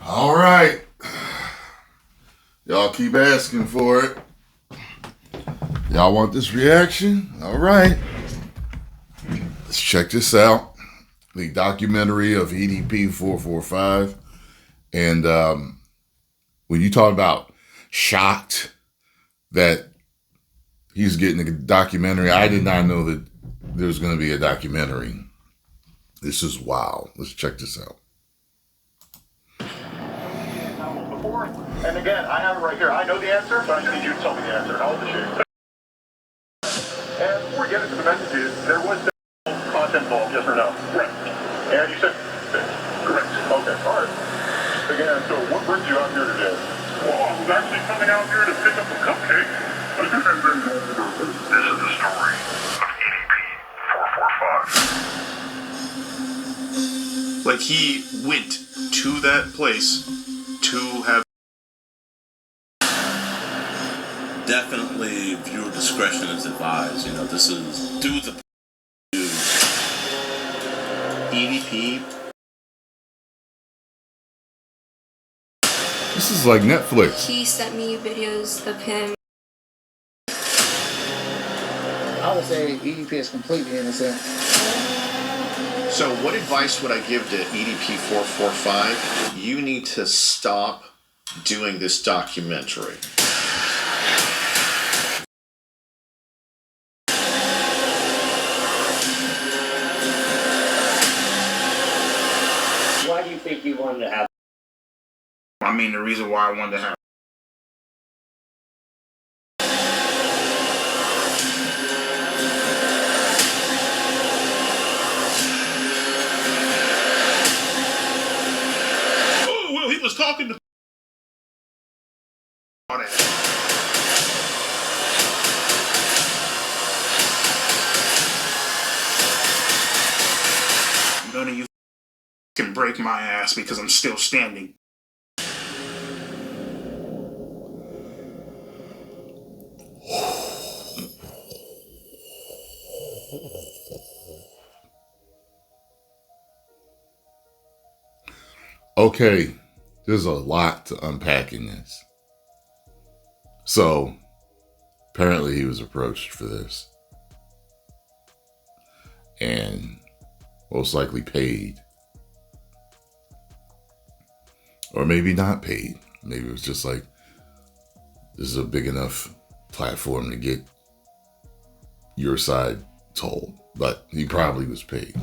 All right. Y'all keep asking for it. Y'all want this reaction? All right. Let's check this out. The documentary of EDP445. And when you talk about shocked that he's getting a documentary, I did not know that there was going to be a documentary. This is wild. Let's check this out. Before, and again, I have it right here. I know the answer, but I just need you to tell me the answer. How old is she? And before we get into the messages, there was sexual content involved, yes or no? Correct. And you said correct. Okay, all right. Again, so what brings you out here today? Well, I was actually coming out here to pick up a cupcake. This is the story of EDP445. Like, he went to that place to have. Definitely viewer discretion is advised. You know, this is dude's a dude. EDP. This is like Netflix. He sent me videos of him. I would say EDP is completely innocent. So what advice would I give to EDP445? You need to stop doing this documentary. Why do you think you wanted to have? I mean, the reason why I wanted to have. Oh, well, he was talking to. None of you can break my ass because I'm still standing. Okay, there's a lot to unpack in this. So, apparently he was approached for this. And most likely paid. Or maybe not paid. Maybe it was just like, this is a big enough platform to get your side told. But he probably was paid.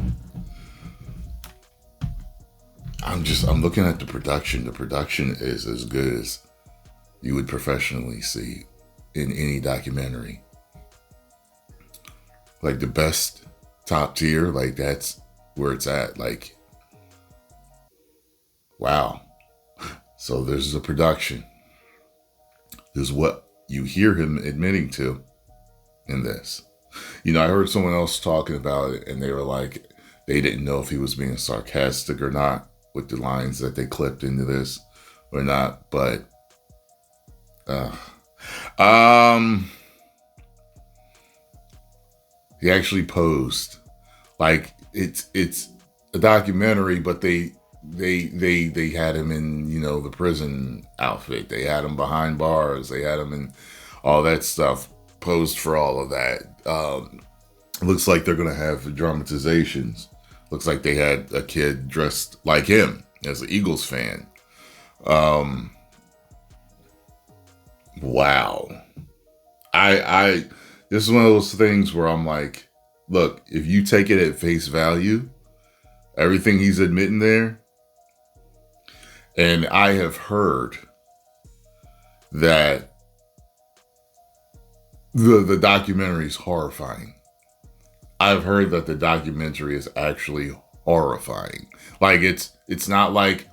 I'm looking at the production. The production is as good as you would professionally see in any documentary. Like the best top tier, like that's where it's at. Like, wow. So there's the production. There's what you hear him admitting to in this. You know, I heard someone else talking about it and they were like, they didn't know if he was being sarcastic or not with the lines that they clipped into this or not, but he actually posed like it's a documentary, but they had him in, you know, the prison outfit. They had him behind bars. They had him in all that stuff, posed for all of that. Looks like they're gonna have dramatizations. Looks like they had a kid dressed like him as an Eagles fan. Wow. This is one of those things where I'm like, look, if you take it at face value, everything he's admitting there, and I have heard that the documentary is horrifying. I've heard that the documentary is actually horrifying. Like it's not like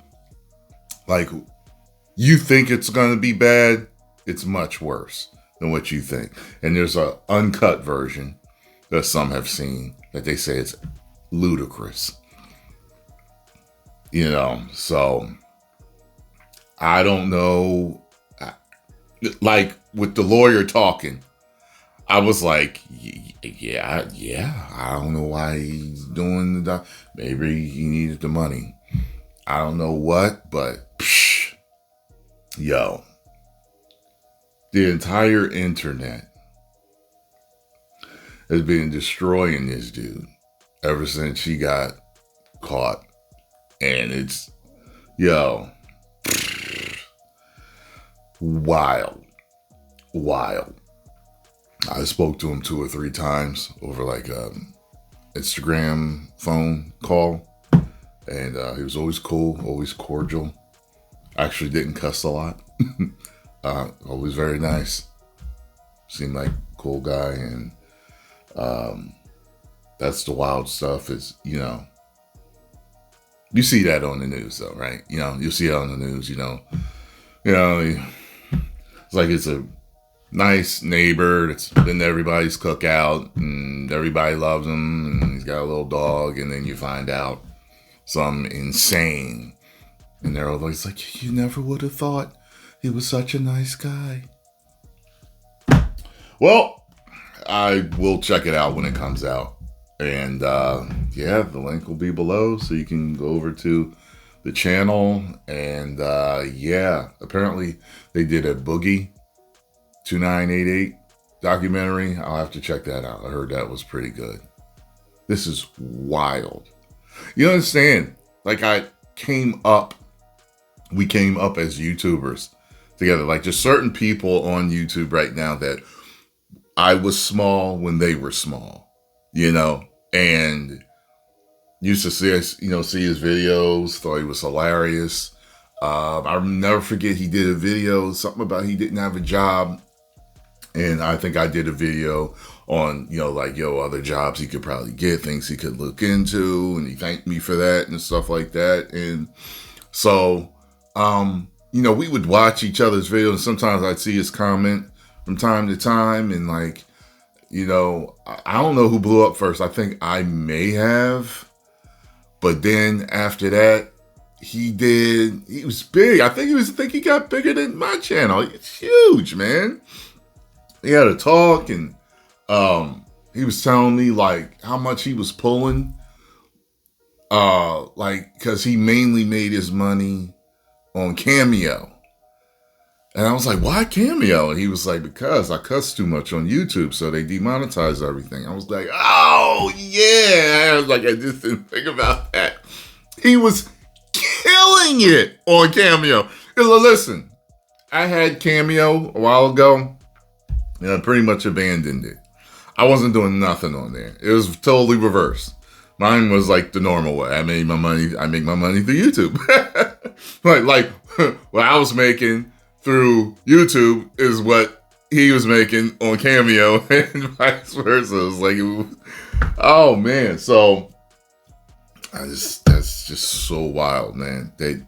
you think it's gonna be bad. It's much worse than what you think. And there's a uncut version that some have seen that they say it's ludicrous. You know, so I don't know. Like with the lawyer talking, I was like, yeah, I don't know why he's doing maybe he needed the money. I don't know what, but psh, Yo, the entire internet has been destroying this dude ever since she got caught. And it's, yo, wild. I spoke to him 2 or 3 times over like Instagram phone call. And he was always cool, always cordial. Actually didn't cuss a lot. Always very nice. Seemed like a cool guy. And that's the wild stuff is, you know, you see that on the news though, right? You know, you see it on the news, you know, it's like it's a nice neighbor that's been to everybody's cookout and everybody loves him and he's got a little dog, and then you find out some insane, and they're always like, you never would have thought he was such a nice guy. Well, I will check it out when it comes out. And yeah, the link will be below so you can go over to the channel. And yeah, apparently they did a Boogie 2988 documentary. I'll have to check that out. I heard that was pretty good. This is wild. You understand? Like we came up as YouTubers together. Like just certain people on YouTube right now that I was small when they were small. You know, and used to see his videos, thought he was hilarious. I'll never forget he did a video, something about he didn't have a job. And I think I did a video on, like, other jobs he could probably get, things he could look into. And he thanked me for that and stuff like that. And so, we would watch each other's videos. And sometimes I'd see his comment from time to time. And like, I don't know who blew up first. I think I may have. But then after that, he was big. I think he got bigger than my channel. It's huge, man. He had a talk and he was telling me like how much he was pulling. Cause he mainly made his money on Cameo. And I was like, why Cameo? And he was like, because I cuss too much on YouTube, so they demonetize everything. I was like, oh, yeah. I was like, I just didn't think about that. He was killing it on Cameo. Listen, I had Cameo a while ago, and I pretty much abandoned it. I wasn't doing nothing on there. It was totally reversed. Mine was like the normal way. I make my money through YouTube. like what I was making through YouTube is what he was making on Cameo and vice versa. It was like, oh man. So that's just so wild, man. But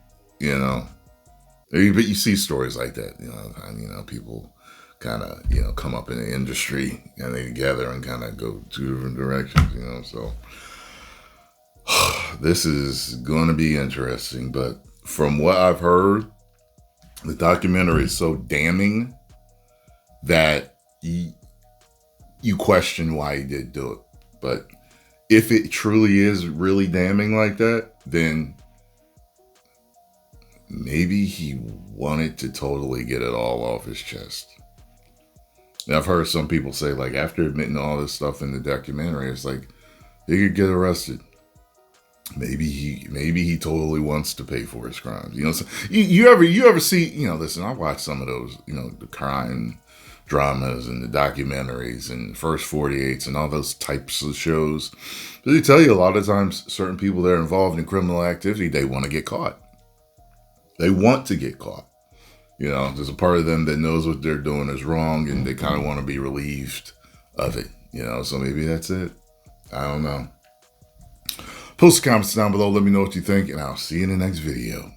you see stories like that, people kind of, come up in the industry and they together and kind of go 2 different directions, so this is going to be interesting. But from what I've heard, the documentary is so damning that you question why he did do it. But if it truly is really damning like that, then maybe he wanted to totally get it all off his chest. And I've heard some people say, like, after admitting all this stuff in the documentary, it's like, he could get arrested. Maybe he totally wants to pay for his crimes. So you ever see, listen, I watch some of those, the crime dramas and the documentaries and First 48s and all those types of shows. They tell you a lot of times certain people that are involved in criminal activity, they want to get caught. They want to get caught. There's a part of them that knows what they're doing is wrong and they kind of want to be relieved of it, so maybe that's it. I don't know. Post the comments down below. Let me know what you think, and I'll see you in the next video.